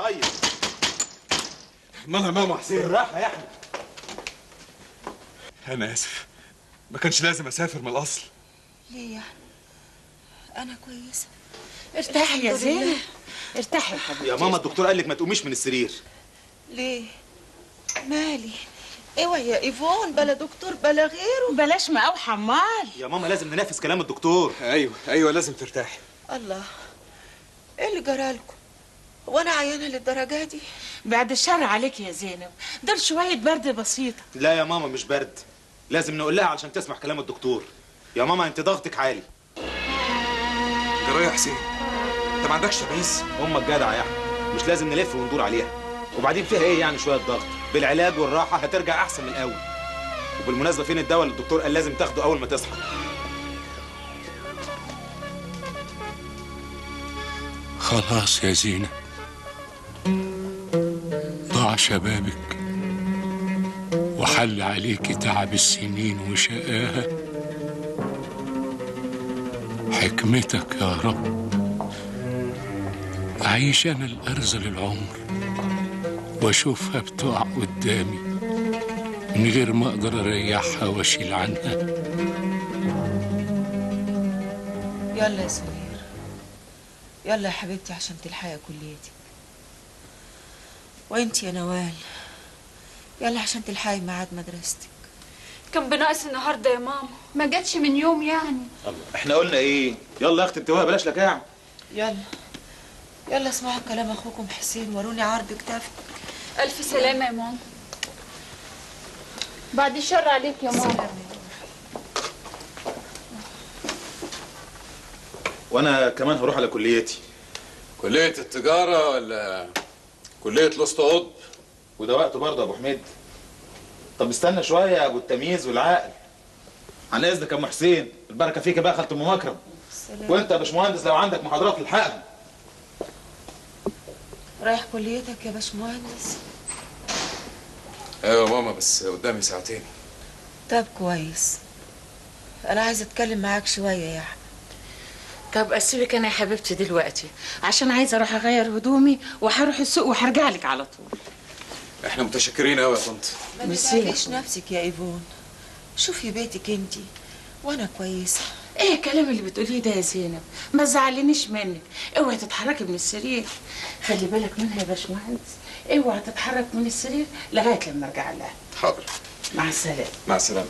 طيب مالها ماما حسين؟ بالراحه يا احمد. انا اسف، ما كانش لازم اسافر من الاصل. ليه يعني؟ انا كويسه. ارتاحي يا زينب، ارتاحي يا حبيبتي. يا ماما الدكتور قال لك ما تقوميش من السرير. ليه؟ مالي؟ اوعي يا ايفون، بلا دكتور بلا غيره. بلاش مقاوح حمال. يا ماما لازم ننفذ كلام الدكتور. ايوه لازم ترتاحي. الله، ايه اللي جرالكم؟ هو انا عيانه للدرجه دي؟ بعد الشر عليك يا زينب، دول شويه برد بسيطه. لا يا ماما مش برد، لازم نقول لها علشان تسمع كلام الدكتور. يا ماما انت ضغطك عالي. جرايه يا حسين، انت ما عندكش تمييز؟ امك جدعه يا احمد، مش لازم نلف وندور عليها. وبعدين فيها ايه يعني شويه ضغط؟ بالعلاج والراحه هترجع احسن من الاول. وبالمناسبه فين الدواء اللي الدكتور قال لازم تاخده اول ما تصحى؟ خلاص يا زينب، ضاع شبابك وحل عليكي تعب السنين وشقاها. حكمتك يا رب أعيش أنا الأرذل العمر وأشوفها بتقع قدامي من غير ما أقدر أريحها وأشيل عنها. يلا يا سمير، يلا يا حبيبتي عشان تلحقي كليتك. وانت يا نوال يلا عشان تلحقي ميعاد مدرستك. كان بناقص النهارده يا ماما، ما جاتش من يوم يعني. الله، احنا قلنا ايه؟ يلا يا اختي انتوا بلاش لكاع. يلا يلا اسمعوا كلام اخوكم حسين، وروني عرض كتافك. الف سلامه يا ماما. بعد الشر عليك يا ماما. وانا كمان هروح على كليتي. كلية التجارة ولا كلية الوسط قطب؟ وده وقته برضه يا ابو حميد. طب استنى شويه يا ابو التمييز والعقل. عن اذنك يا ام حسين، البركه فيك بقى خالة ام مكرم. وانت يا باشمهندس لو عندك محاضرات الحقها. رايح كليتك يا باشمهندس؟ ايوه يا ماما، بس قدامي ساعتين. طب كويس، انا عايزه اتكلم معاك شويه يا احمد. طب اسيبك انا يا حبيبتي دلوقتي عشان عايزه اروح اغير هدومي وهروح السوق وهرجع لك على طول. احنا متشكرين قوي يا طنط. ما تتعبيش نفسك يا ايفون، شوفي بيتك انتي وانا كويسه. ايه الكلام اللي بتقوليه ده يا زينب؟ ما تزعلنيش منك، اوعي تتحركي من السرير. خلي بالك منها يا باشمهندس، اوعي تتحرك من السرير لغايه لما ارجع لها. حاضر. مع السلامه. مع السلامة.